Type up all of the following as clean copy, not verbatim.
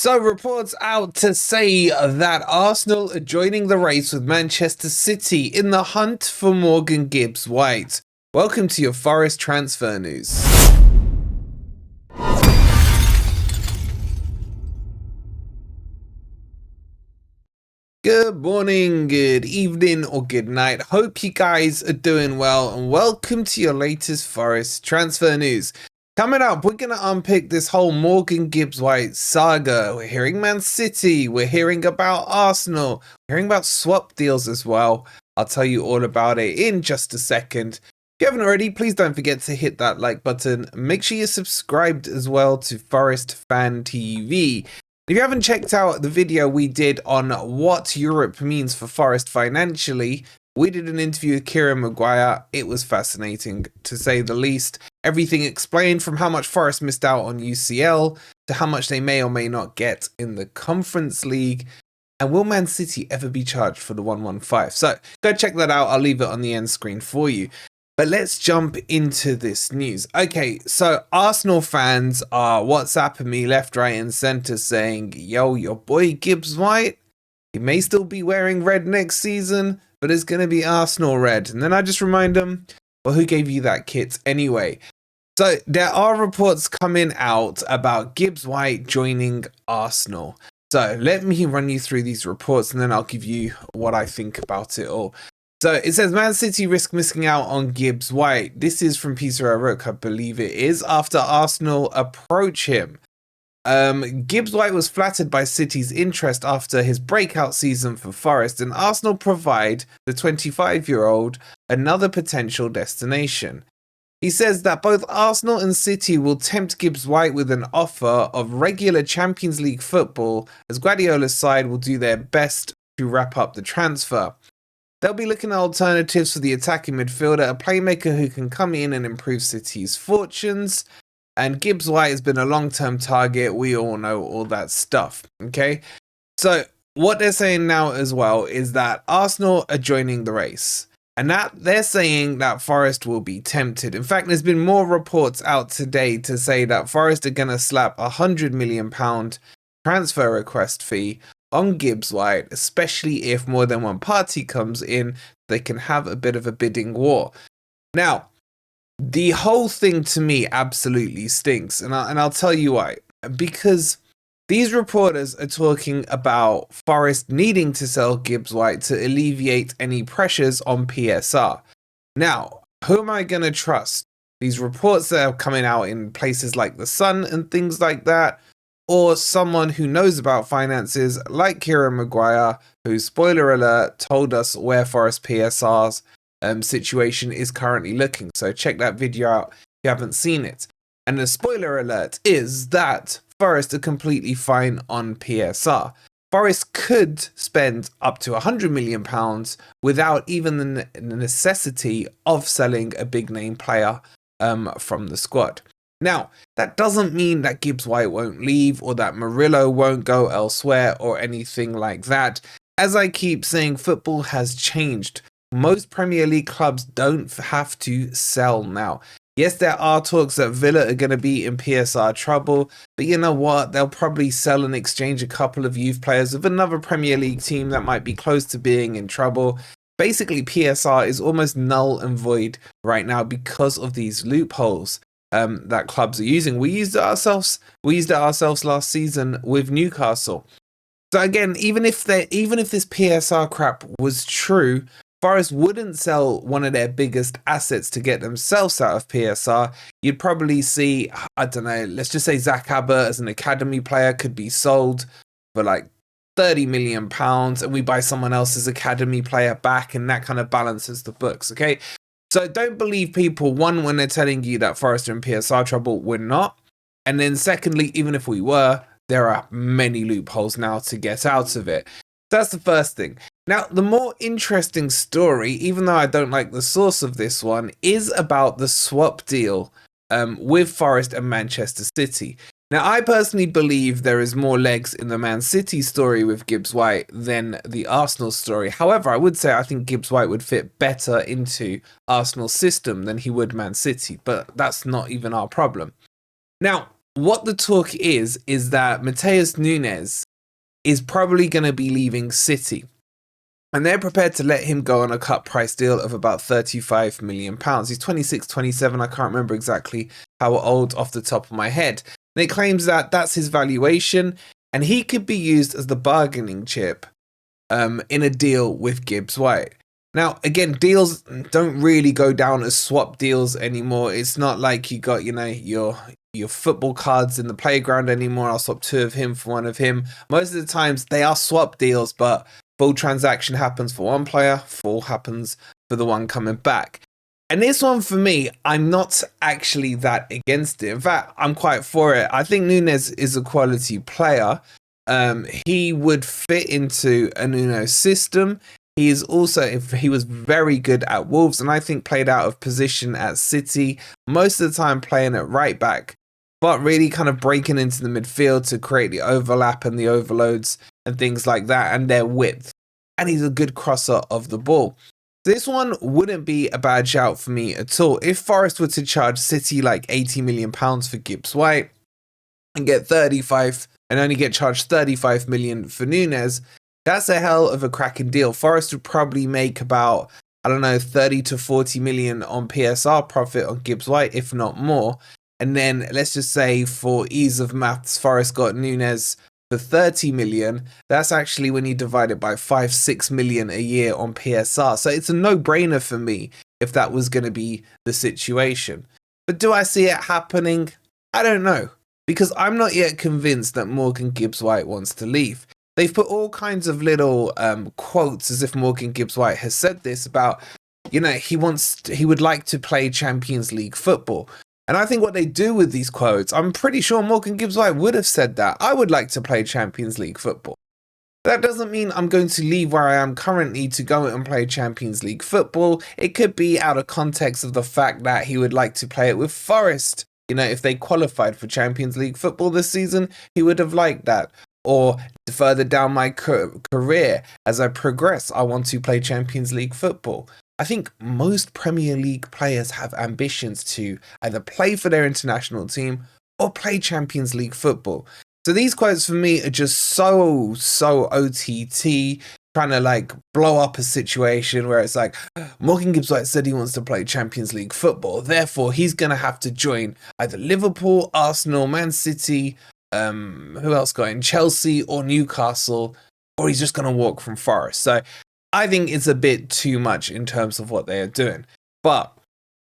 So reports out to say that Arsenal are joining the race with Manchester City in the hunt for Morgan Gibbs-White. Welcome to your Forest transfer news. Good morning, good evening, or good night. Hope you guys are doing well, and welcome to your latest Forest transfer news. Coming up, we're going to unpick this whole Morgan Gibbs-White saga. We're hearing Man City, we're hearing about Arsenal, we're hearing about swap deals as well. I'll tell you all about it in just a second. If you haven't already, please don't forget to hit that like button. Make sure you're subscribed as well to Forest Fan TV. If you haven't checked out the video we did on what Europe means for Forest financially, we did an interview with Kieran Maguire. It was fascinating, to say the least. Everything explained, from how much Forest missed out on UCL to how much they may or may not get in the Conference League. And will Man City ever be charged for the 115? So go check that out. I'll leave it on the end screen for you. But let's jump into this news. Okay, so Arsenal fans are WhatsApping me left, right and centre saying, yo, your boy Gibbs-White, he may still be wearing red next season, but it's going to be Arsenal red. And then I just remind them, well, who gave you that kit anyway? So there are reports coming out about Gibbs-White joining Arsenal. So let me run you through these reports and then I'll give you what I think about it all. So it says Man City risk missing out on Gibbs-White. This is from Peter O'Rourke, I believe it is, after Arsenal approach him. Gibbs-White was flattered by City's interest after his breakout season for Forest, and Arsenal provide the 25-year-old another potential destination. He says that both Arsenal and City will tempt Gibbs-White with an offer of regular Champions League football, as Guardiola's side will do their best to wrap up the transfer. They'll be looking at alternatives for the attacking midfielder, a playmaker who can come in and improve City's fortunes. And Gibbs-White has been a long-term target. We all know all that stuff. Okay. So what they're saying now as well is that Arsenal are joining the race. And that they're saying that Forest will be tempted. In fact, there's been more reports out today to say that Forest are going to slap £100 million transfer request fee on Gibbs-White, especially if more than one party comes in. They can have a bit of a bidding war. Now, the whole thing to me absolutely stinks, and I'll tell you why. Because these reporters are talking about Forest needing to sell Gibbs-White to alleviate any pressures on PSR. Now, who am I going to trust? These reports that are coming out in places like The Sun and things like that, or someone who knows about finances like Kieran Maguire, who, spoiler alert, told us where Forest PSR's situation is currently looking. So check that video out if you haven't seen it. And the spoiler alert is that Forest are completely fine on PSR. Forest could spend up to £100 million without even the necessity of selling a big name player from the squad. Now, that doesn't mean that Gibbs-White won't leave or that Murillo won't go elsewhere or anything like that. As I keep saying, football has changed. Most Premier League clubs don't have to sell now. Yes, there are talks that Villa are going to be in PSR trouble, but you know what? They'll probably sell and exchange a couple of youth players with another Premier League team that might be close to being in trouble. Basically, PSR is almost null and void right now because of these loopholes that clubs are using. We used it ourselves last season with Newcastle. So again, even if this PSR crap was true, Forest wouldn't sell one of their biggest assets to get themselves out of PSR. You'd probably see, I don't know, let's just say Zach Abbott as an academy player could be sold for like £30 million, and we buy someone else's academy player back, and that kind of balances the books, okay? So don't believe people, one, when they're telling you that Forest are in PSR trouble. We're not. And then secondly, even if we were, there are many loopholes now to get out of it. That's the first thing. Now, the more interesting story, even though I don't like the source of this one, is about the swap deal with Forest and Manchester City. Now, I personally believe there is more legs in the Man City story with Gibbs-White than the Arsenal story. However, I would say I think Gibbs-White would fit better into Arsenal's system than he would Man City, but that's not even our problem. Now, what the talk is that Matheus Nunes is probably going to be leaving City. And they're prepared to let him go on a cut price deal of about £35 million. He's 26, 27. I can't remember exactly how old off the top of my head. And it claims that that's his valuation, and he could be used as the bargaining chip in a deal with Gibbs-White. Now, again, deals don't really go down as swap deals anymore. It's not like you got, your football cards in the playground anymore. I'll swap 2 of him for 1 of him. Most of the times they are swap deals, but full transaction happens for 1 player, full happens for the one coming back. And this one, for me, I'm not actually that against it. In fact, I'm quite for it. I think Nunes is a quality player. He would fit into a Nuno system. He was very good at Wolves, and I think played out of position at City, most of the time playing at right back, but really kind of breaking into the midfield to create the overlap and the overloads and things like that, and their width. And he's a good crosser of the ball. This one wouldn't be a bad shout for me at all. If Forest were to charge City like £80 million for Gibbs-White and get 35 and only get charged 35 million for Nunes, that's a hell of a cracking deal. Forest would probably make about, 30 to 40 million on PSR profit on Gibbs-White, if not more. And then let's just say, for ease of maths, Forest got Nunes for 30 million. That's actually, when you divide it by 5-6 million a year on PSR. So it's a no-brainer for me if that was going to be the situation. But do I see it happening? I don't know, because I'm not yet convinced that Morgan Gibbs-White wants to leave. They've put all kinds of little quotes as if Morgan Gibbs-White has said this about, he would like to play Champions League football. And I think what they do with these quotes, I'm pretty sure Morgan Gibbs-White would have said that. I would like to play Champions League football. That doesn't mean I'm going to leave where I am currently to go and play Champions League football. It could be out of context of the fact that he would like to play it with Forest. If they qualified for Champions League football this season, he would have liked that. Or further down my career, as I progress, I want to play Champions League football. I think most Premier League players have ambitions to either play for their international team or play Champions League football. So these quotes for me are just so OTT, trying to blow up a situation where it's like, Morgan Gibbs-White said he wants to play Champions League football, therefore he's going to have to join either Liverpool, Arsenal, Man City, who else got in, Chelsea or Newcastle, or he's just going to walk from Forest. So I think it's a bit too much in terms of what they are doing. But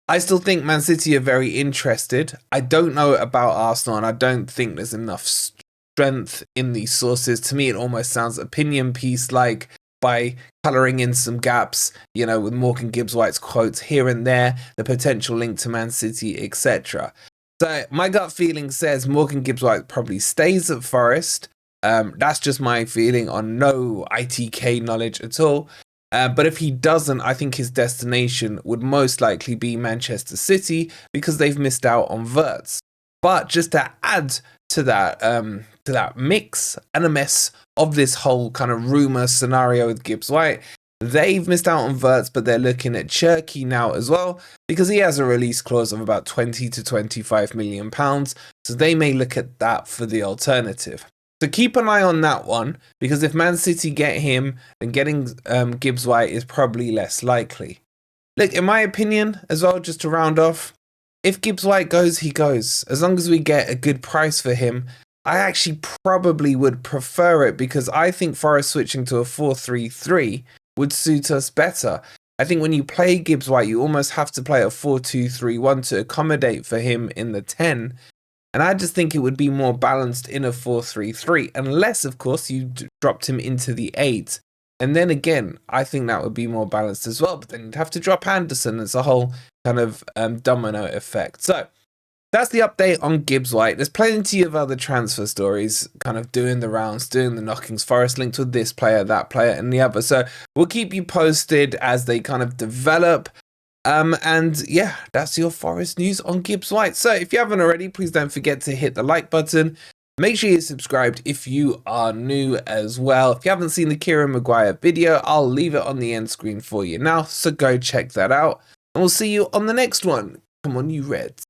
I still think Man City are very interested. I don't know about Arsenal, and I don't think there's enough strength in these sources. To me, it almost sounds opinion piece-like, by colouring in some gaps, with Morgan Gibbs-White's quotes here and there, the potential link to Man City, etc. So my gut feeling says Morgan Gibbs-White probably stays at Forest. That's just my feeling on no ITK knowledge at all. But if he doesn't, I think his destination would most likely be Manchester City, because they've missed out on Wirtz. But just to add to that mix and a mess of this whole kind of rumour scenario with Gibbs-White, they've missed out on Wirtz, but they're looking at Cherki now as well, because he has a release clause of about 20 to 25 million pounds. So they may look at that for the alternative. So keep an eye on that one, because if Man City get him, then getting Gibbs-White is probably less likely. Look, in my opinion, as well, just to round off, if Gibbs-White goes, he goes. As long as we get a good price for him, I actually probably would prefer it, because I think Forest switching to a 4-3-3 would suit us better. I think when you play Gibbs-White, you almost have to play a 4-2-3-1 to accommodate for him in the 10. And I just think it would be more balanced in a 4-3-3, unless, of course, you dropped him into the 8. And then again, I think that would be more balanced as well. But then you'd have to drop Anderson. It's a whole kind of domino effect. So that's the update on Gibbs-White. There's plenty of other transfer stories kind of doing the rounds, doing the knockings. Forest linked with this player, that player, and the other. So we'll keep you posted as they kind of develop. And yeah, that's your Forest news on Gibbs-White. So if you haven't already, please don't forget to hit the like button. Make sure you're subscribed if you are new as well. If you haven't seen the Kieran Maguire video, I'll leave it on the end screen for you now. So go check that out. And we'll see you on the next one. Come on, you Reds.